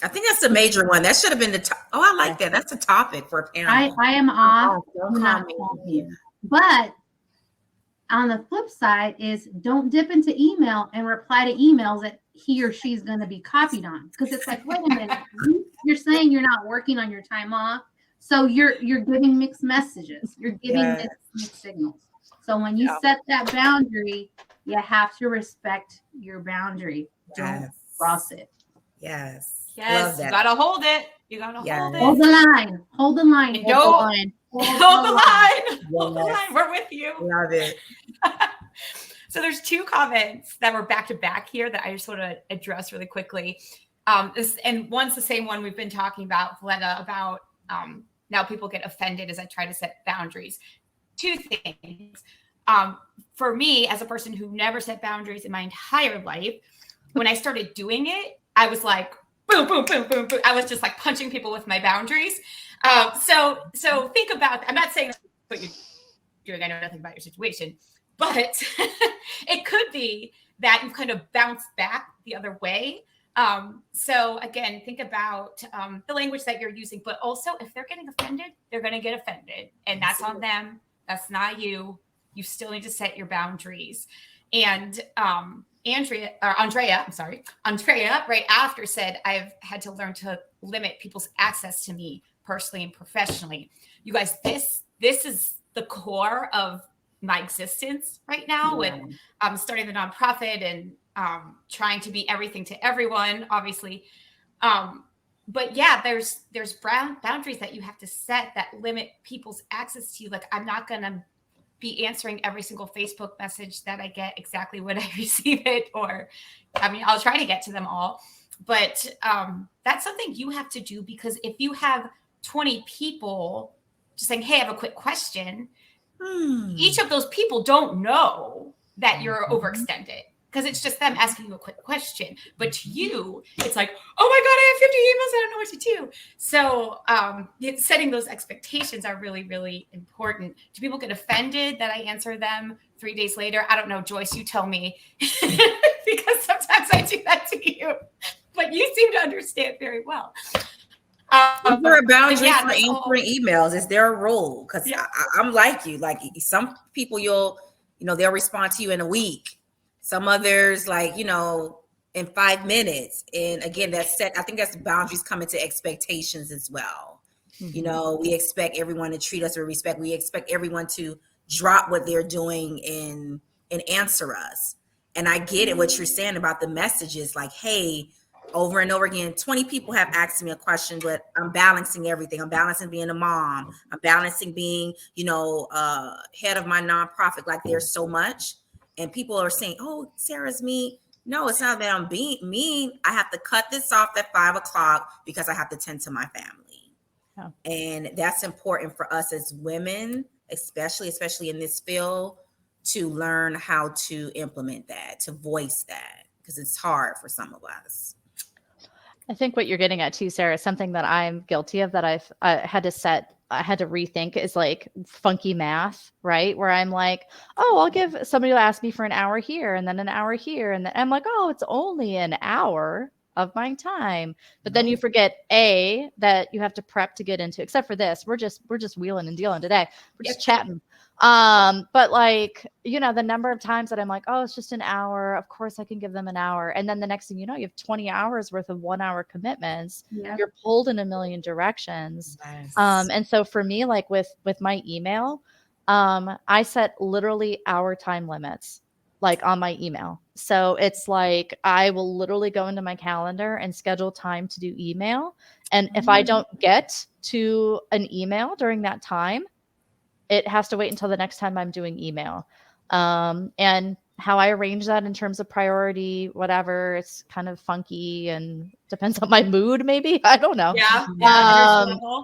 I think that's a major one. That should have been the I like that. That's a topic for a parent. I am off. Don't call me. But on the flip side is don't dip into email and reply to emails that he or she's going to be copied on. Because it's like, wait a minute, you're saying you're not working on your time off. So you're giving mixed messages. You're giving mixed signals. So when you set that boundary, you have to respect your boundary. Don't cross it. Yes. Yes. You got to hold it. You got to hold it. Hold the line. Hold the line. Hold the line. Hold the line. Hold the line. We're with you. Love it. So there's 2 comments that were back to back here that I just want to address really quickly. And one's the same one we've been talking about, Valletta, about now people get offended as I try to set boundaries. 2 things. For me, as a person who never set boundaries in my entire life, when I started doing it, I was like, boom, boom, boom, boom, boom. I was just like punching people with my boundaries. So think about, I'm not saying what you're doing. I know nothing about your situation, but it could be that you kind of bounce back the other way. So again, think about the language that you're using, but also if they're getting offended, they're going to get offended, and that's on them. That's not you. You still need to set your boundaries. And Andrea, right after said, I've had to learn to limit people's access to me personally and professionally. You guys, this is the core of my existence right now with starting the nonprofit and trying to be everything to everyone, obviously. But yeah, there's boundaries that you have to set that limit people's access to you. Like, I'm not going to be answering every single Facebook message that I get exactly when I receive it, or, I mean, I'll try to get to them all, but that's something you have to do, because if you have 20 people just saying, hey, I have a quick question, each of those people don't know that you're overextended. Because it's just them asking you a quick question. But to you, it's like, oh my God, I have 50 emails. I don't know what to do. So setting those expectations are really, really important. Do people get offended that I answer them 3 days later? I don't know. Joyce, you tell me. Because sometimes I do that to you. But you seem to understand very well. Is there a boundary for answering emails? Is there a rule? Because I'm like you. Like some people, they'll respond to you in a week. Some others, in 5 minutes. And again, I think that's boundaries coming to expectations as well. Mm-hmm. We expect everyone to treat us with respect. We expect everyone to drop what they're doing and answer us. And I get it, what you're saying about the messages, like, hey, over and over again, 20 people have asked me a question, but I'm balancing everything. I'm balancing being a mom. I'm balancing being, head of my nonprofit. Like there's so much. And people are saying, oh, Sarah's mean. No, it's not that I'm being mean. I have to cut this off at 5 o'clock because I have to tend to my family. Oh. And that's important for us as women, especially in this field, to learn how to implement that, to voice that, because it's hard for some of us. I think what you're getting at too, Sarah, is something that I'm guilty of that I had to rethink is like funky math, right? Where I'm like, oh, I'll give somebody will ask me for an hour here and then an hour here. And then I'm like, oh, it's only an hour of my time. But then you forget that you have to prep to get into, except for this, we're just wheeling and dealing today. We're just chatting. But the number of times that I'm like, oh, it's just an hour. Of course I can give them an hour. And then the next thing you know, you have 20 hours worth of 1 hour commitments. Yep. You're pulled in a million directions. Nice. And so for me, like with my email, I set literally hour time limits, like on my email. So it's like, I will literally go into my calendar and schedule time to do email. And if I don't get to an email during that time, it has to wait until the next time I'm doing email. And how I arrange that in terms of priority, whatever, it's kind of funky and depends on my mood, maybe. I don't know.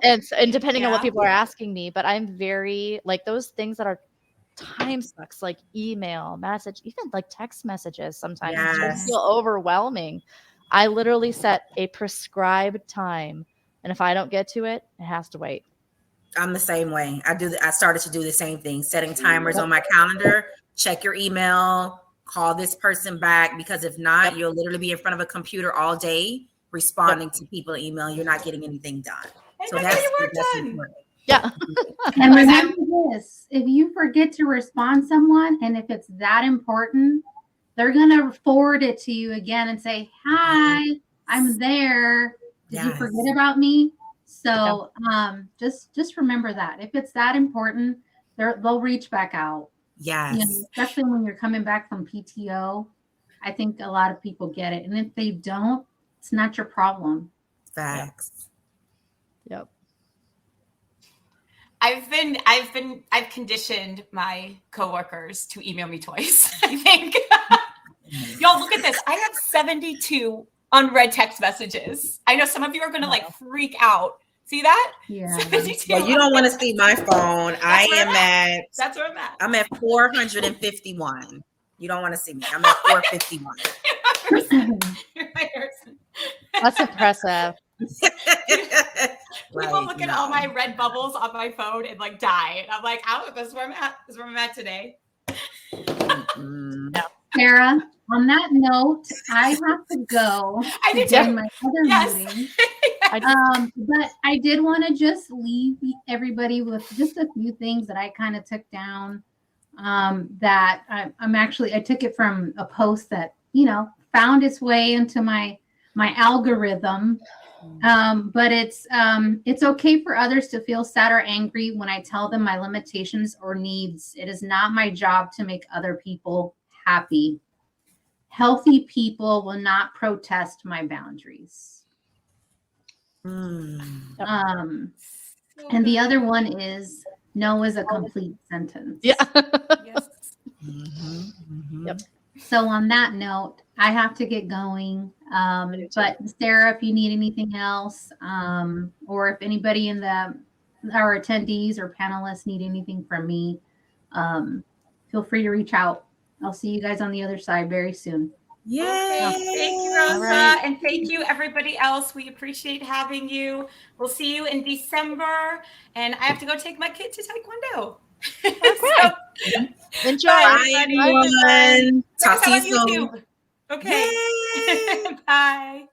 And depending on what people are asking me, but I'm very like those things that are time sucks, like email, message, even like text messages sometimes just feel overwhelming. I literally set a prescribed time. And if I don't get to it, it has to wait. I'm the same way. I started to do the same thing, setting timers on my calendar, check your email, call this person back, because if not, you'll literally be in front of a computer all day responding to people email. You're not getting anything done. So that's important. Yeah. And remember this, if you forget to respond to someone, and if it's that important, they're going to forward it to you again and say, hi, I'm there. Did you forget about me? So just remember that if it's that important, they'll reach back out. Yes. Especially when you're coming back from PTO. I think a lot of people get it. And if they don't, it's not your problem. Facts. Yep. I've conditioned my coworkers to email me twice. I think. Y'all look at this. I have 72 unread text messages. I know some of you are going to freak out. See that? Yeah. Well, you don't want to see my phone. That's where I'm at. I'm at 451. You don't want to see me. I'm at 451. That's impressive. People look at all my red bubbles on my phone and die. And I'm like, oh, this is where I'm at. This is where I'm at today. Mm-hmm. Sarah, on that note, I have to go. I did join my other meeting. But I did want to just leave everybody with just a few things that I kind of took down. That I took it from a post that found its way into my algorithm. But it's okay for others to feel sad or angry when I tell them my limitations or needs. It is not my job to make other people happy. Healthy people will not protest my boundaries. And the other one is no is a complete sentence. Yeah. Yes. Yep. So on that note, I have to get going. But Sarah, if you need anything else, or if anybody in our attendees or panelists need anything from me, feel free to reach out. I'll see you guys on the other side very soon. Yay! Okay, thank you, Rosa, right. and thank you everybody else. We appreciate having you. We'll see you in December, and I have to go take my kid to Taekwondo. Okay. Enjoy. Bye, Bye, everybody. everyone. Check Talk us to out you on soon. YouTube. Okay. Yay! Bye.